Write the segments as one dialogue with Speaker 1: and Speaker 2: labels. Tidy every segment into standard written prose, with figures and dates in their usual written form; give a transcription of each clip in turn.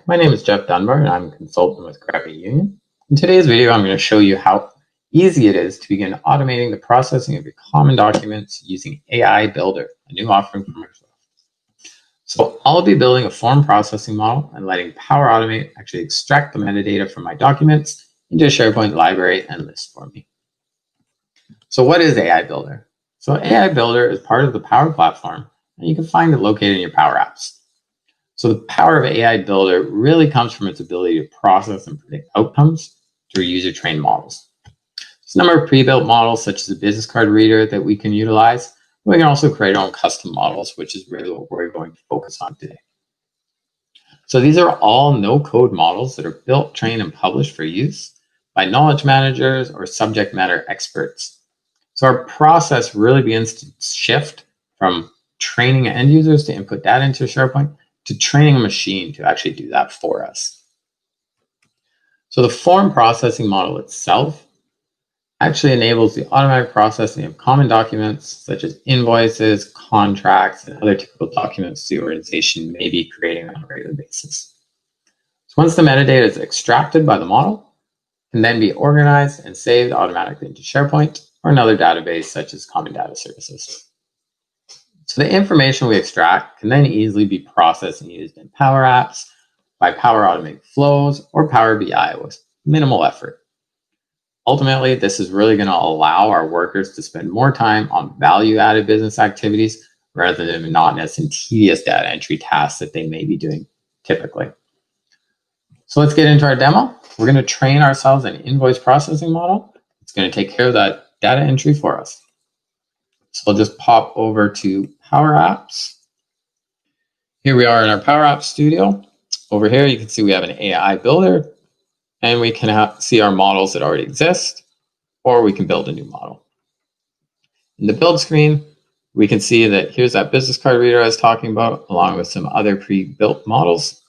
Speaker 1: my name is Jeff Dunbar and I'm a consultant with Credit Union. In today's video, I'm going to show you how easy it is to begin automating the processing of your common documents using AI Builder, a new offering from Microsoft. So I'll be building a form processing model and letting Power Automate actually extract the metadata from my documents into a SharePoint library and list for me. So what is AI Builder? So AI Builder is part of the Power Platform, and you can find it located in your Power Apps. So the power of AI Builder really comes from its ability to process and predict outcomes through user-trained models. There's a number of pre-built models, such as a business card reader, that we can utilize. We can also create our own custom models, which is really what we're going to focus on today. So these are all no-code models that are built, trained, and published for use by knowledge managers or subject matter experts. So our process really begins to shift from training end users to input data into SharePoint to training a machine to actually do that for us. So the form processing model itself actually enables the automatic processing of common documents such as invoices, contracts, and other typical documents the organization may be creating on a regular basis. So once the metadata is extracted by the model, it can then be organized and saved automatically into SharePoint or another database such as Common Data Services. So the information we extract can then easily be processed and used in Power Apps, by Power Automate flows, or Power BI with minimal effort. Ultimately, this is really going to allow our workers to spend more time on value-added business activities rather than monotonous and tedious data entry tasks that they may be doing typically. So let's get into our demo. We're going to train ourselves an invoice processing model. It's going to take care of that data entry for us. So I'll just pop over to Power Apps. Here we are in our Power Apps Studio. Over here, you can see we have an AI Builder, and we can see our models that already exist, or we can build a new model. In the build screen, we can see that here's that business card reader I was talking about, along with some other pre-built models.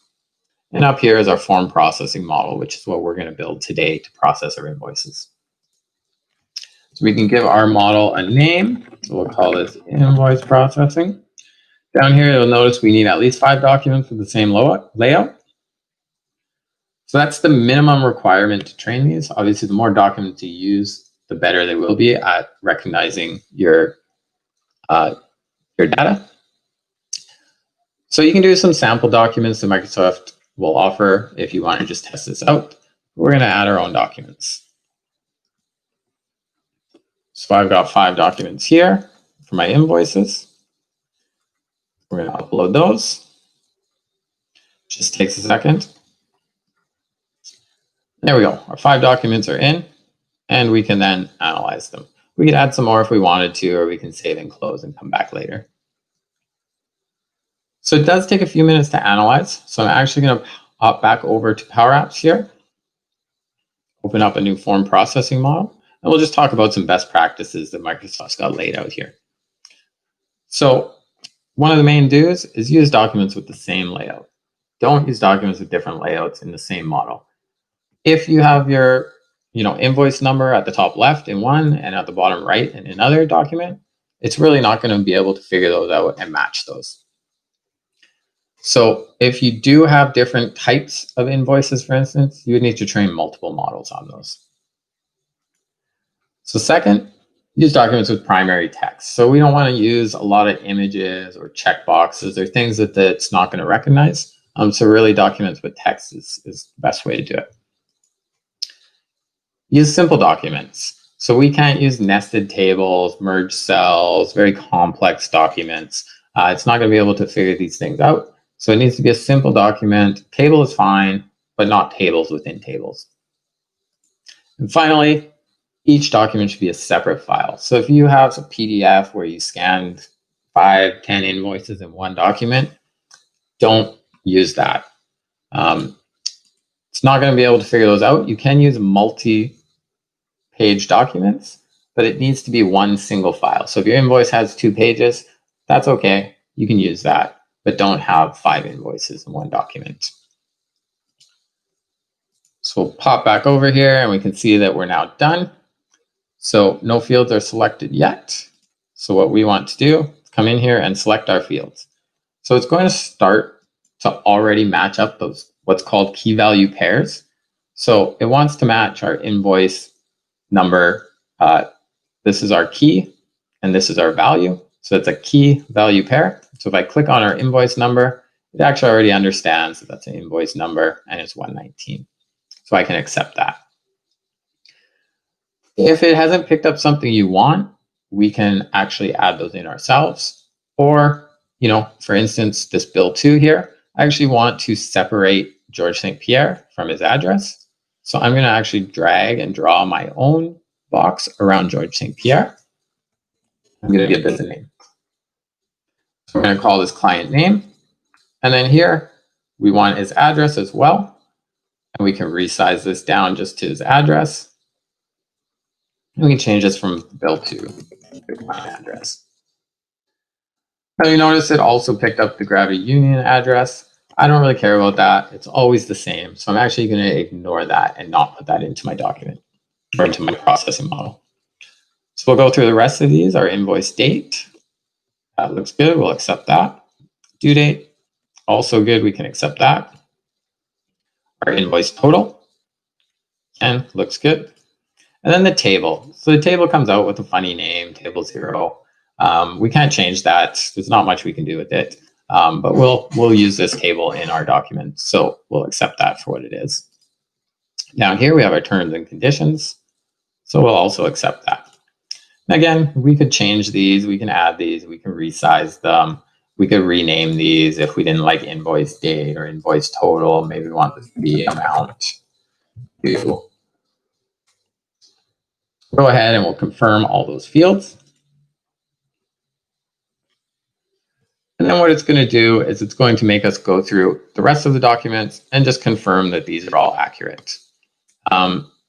Speaker 1: And up here is our form processing model, which is what we're going to build today to process our invoices. So we can give our model a name. So we'll call this invoice processing. Down here, you'll notice we need at least 5 documents with the same layout. So that's the minimum requirement to train these. Obviously, the more documents you use, the better they will be at recognizing your data. So you can do some sample documents that Microsoft will offer if you want to just test this out. We're going to add our own documents. So I've got 5 documents here for my invoices. We're going to upload those. Just takes a second. There we go. Our 5 documents are in, and we can then analyze them. We could add some more if we wanted to, or we can save and close and come back later. So it does take a few minutes to analyze. So I'm actually going to hop back over to Power Apps here, open up a new form processing model, and we'll just talk about some best practices that Microsoft's got laid out here. So one of the main do's is use documents with the same layout. Don't use documents with different layouts in the same model. If you have your invoice number at the top left in one and at the bottom right in another document, it's really not going to be able to figure those out and match those. So if you do have different types of invoices, for instance, you would need to train multiple models on those. So second, use documents with primary text. So we don't want to use a lot of images or checkboxes or things that it's not going to recognize. So really documents with text is the best way to do it. Use simple documents. So we can't use nested tables, merged cells, very complex documents. It's not going to be able to figure these things out. So it needs to be a simple document. Table is fine, but not tables within tables. And finally, each document should be a separate file. So if you have a PDF where you scanned 5, 10 invoices in one document, don't use that. It's not going to be able to figure those out. You can use multi-page documents, but it needs to be one single file. So if your invoice has 2 pages, that's okay. You can use that, but don't have 5 invoices in one document. So we'll pop back over here and we can see that we're now done. So no fields are selected yet. So what we want to do is come in here and select our fields. So it's going to start to already match up those what's called key value pairs. So it wants to match our invoice number. This is our key and this is our value. So it's a key value pair. So if I click on our invoice number, it actually already understands that that's an invoice number and it's 119. So I can accept that. If it hasn't picked up something you want, we can actually add those in ourselves. Or, for instance, this bill 2 here, I actually want to separate George St. Pierre from his address. So I'm going to actually drag and draw my own box around George St. Pierre. I'm going to give this a name. So we're going to call this client name. And then here, we want his address as well. And we can resize this down just to his address. And we can change this from bill 2 to client address. Now you notice it also picked up the Gravity Union address. I don't really care about that. It's always the same. So I'm actually going to ignore that and not put that into my document or into my processing model. So we'll go through the rest of these. Our invoice date, that looks good. We'll accept that. Due date, also good. We can accept that. Our invoice total, and looks good. And then the table. So the table comes out with a funny name, table 0. We can't change that. There's not much we can do with it. But we'll use this table in our document. So we'll accept that for what it is. Down here, we have our terms and conditions. So we'll also accept that. And again, we could change these. We can add these. We can resize them. We could rename these if we didn't like invoice date or invoice total. Maybe we want this to be amount due. Go ahead and we'll confirm all those fields. And then what it's going to do is it's going to make us go through the rest of the documents and just confirm that these are all accurate.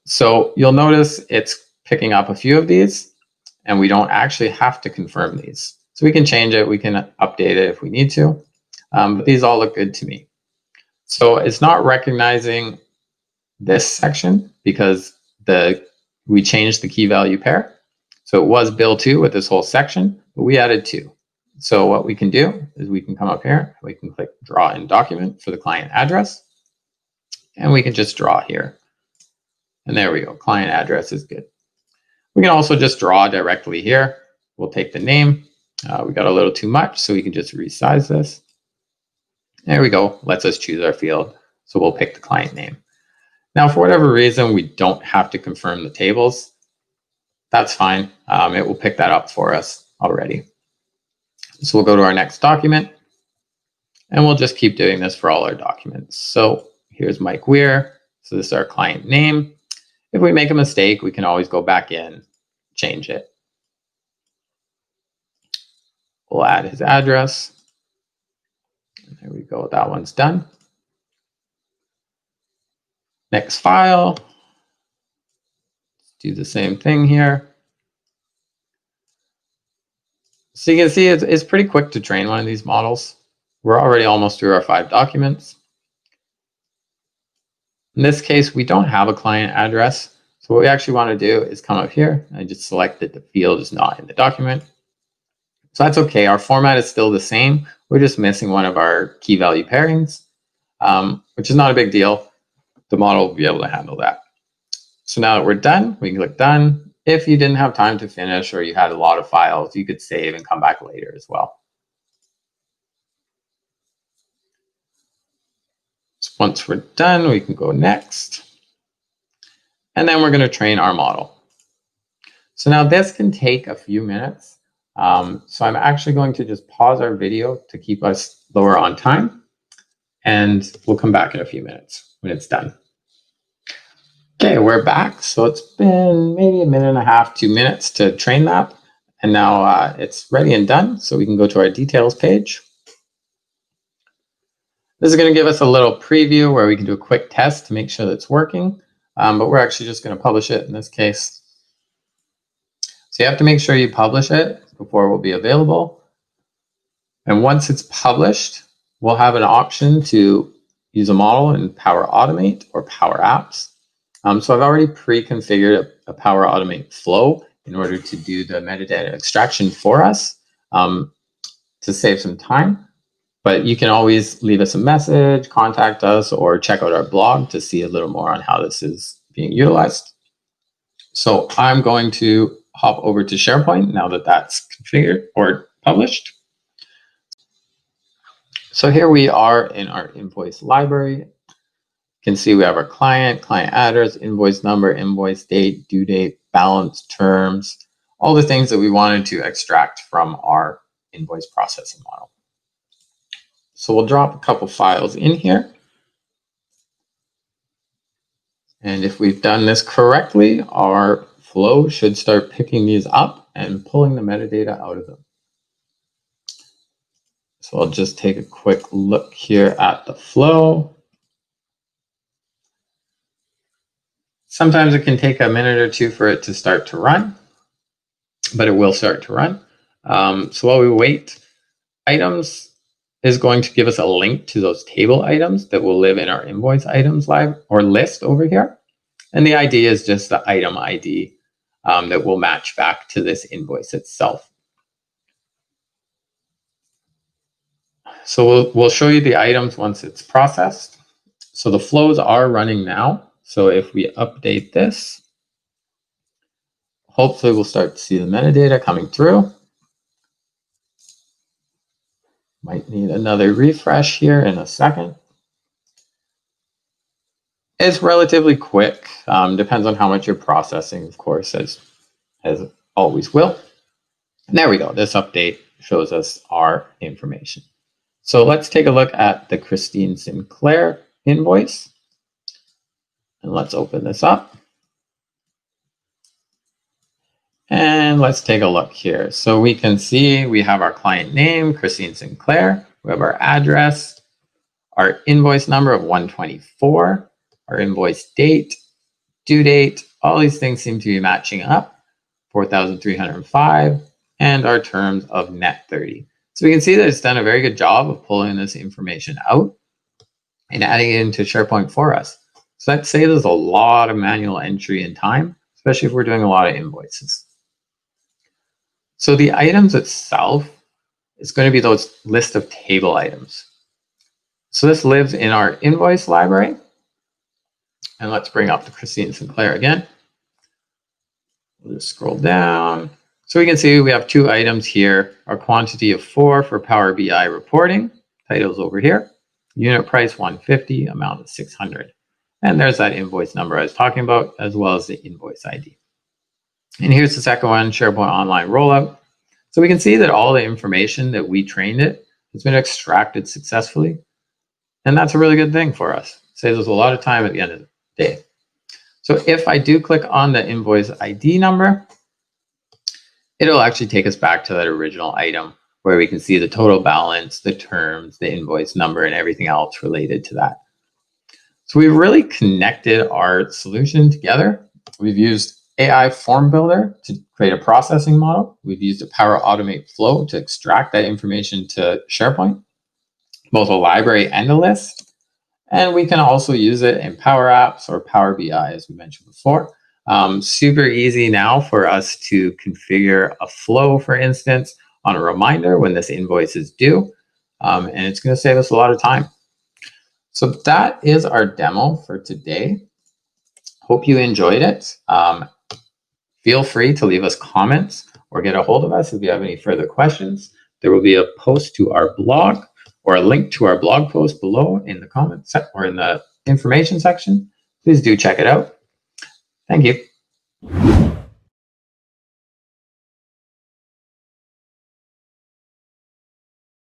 Speaker 1: So you'll notice it's picking up a few of these, and we don't actually have to confirm these. So we can change it, we can update it if we need to, but these all look good to me. So it's not recognizing this section because we changed the key value pair. So it was bill 2 with this whole section, but we added 2. So what we can do is we can come up here, we can click draw in document for the client address, and we can just draw here. And there we go, client address is good. We can also just draw directly here. We'll take the name. We got a little too much, so we can just resize this. There we go, lets us choose our field. So we'll pick the client name. Now, for whatever reason, we don't have to confirm the tables. That's fine. It will pick that up for us already. So we'll go to our next document, and we'll just keep doing this for all our documents. So here's Mike Weir. So this is our client name. If we make a mistake, we can always go back in, change it. We'll add his address. And there we go, that one's done. Next file. Let's do the same thing here. So you can see it's pretty quick to train one of these models. We're already almost through our 5 documents. In this case, we don't have a client address. So what we actually want to do is come up here and just select that the field is not in the document. So that's okay. Our format is still the same. We're just missing one of our key value pairings, which is not a big deal. The model will be able to handle that. So now that we're done, we can click done. If you didn't have time to finish or you had a lot of files, you could save and come back later as well. So once we're done, we can go next. And then we're going to train our model. So now this can take a few minutes. So I'm actually going to just pause our video to keep us lower on time. And we'll come back in a few minutes when it's done. Okay, we're back. So it's been maybe a minute and a half, 2 minutes to train that. And now it's ready and done. So we can go to our details page. This is going to give us a little preview where we can do a quick test to make sure that it's working. But we're actually just going to publish it in this case. So you have to make sure you publish it before it will be available. And once it's published, we'll have an option to use a model in Power Automate or Power Apps. So I've already pre-configured a Power Automate flow in order to do the metadata extraction for us to save some time. But you can always leave us a message, contact us, or check out our blog to see a little more on how this is being utilized. So I'm going to hop over to SharePoint now that that's configured or published. So here we are in our invoice library. You can see we have our client address, invoice number, invoice date, due date, balance, terms, all the things that we wanted to extract from our invoice processing model. So we'll drop a couple files in here. And if we've done this correctly, our flow should start picking these up and pulling the metadata out of them. So I'll just take a quick look here at the flow. Sometimes it can take a minute or two for it to start to run, but it will start to run. So while we wait, items is going to give us a link to those table items that will live in our invoice items live or list over here. And the idea is just the item ID that will match back to this invoice itself. So we'll show you the items once it's processed. So the flows are running now. So if we update this, hopefully we'll start to see the metadata coming through. Might need another refresh here in a second. It's relatively quick. Depends on how much you're processing, of course, as always will. And there we go. This update shows us our information. So let's take a look at the Christine Sinclair invoice. And let's open this up. And let's take a look here. So we can see we have our client name, Christine Sinclair. We have our address, our invoice number of 124, our invoice date, due date. All these things seem to be matching up, 4,305, and our terms of net 30. So we can see that it's done a very good job of pulling this information out and adding it into SharePoint for us. So that saves us a lot of manual entry and time, especially if we're doing a lot of invoices. So the items itself is going to be those list of table items. So this lives in our invoice library. And let's bring up the Christine Sinclair again. We'll just scroll down. So we can see we have two items here. Our quantity of 4 for Power BI reporting. Titles over here. Unit price 150, amount of 600. And there's that invoice number I was talking about, as well as the invoice ID. And here's the second one, SharePoint Online Rollout. So we can see that all the information that we trained it has been extracted successfully. And that's a really good thing for us. It saves us a lot of time at the end of the day. So if I do click on the invoice ID number, it'll actually take us back to that original item where we can see the total balance, the terms, the invoice number, and everything else related to that. So we've really connected our solution together. We've used AI Form Builder to create a processing model. We've used a Power Automate flow to extract that information to SharePoint, both a library and a list. And we can also use it in Power Apps or Power BI, as we mentioned before. Super easy now for us to configure a flow, for instance, on a reminder when this invoice is due. And it's going to save us a lot of time. So that is our demo for today. Hope you enjoyed it. Feel free to leave us comments or get a hold of us if you have any further questions. There will be a post to our blog or a link to our blog post below in the comments or in the information section. Please do check it out. Thank you.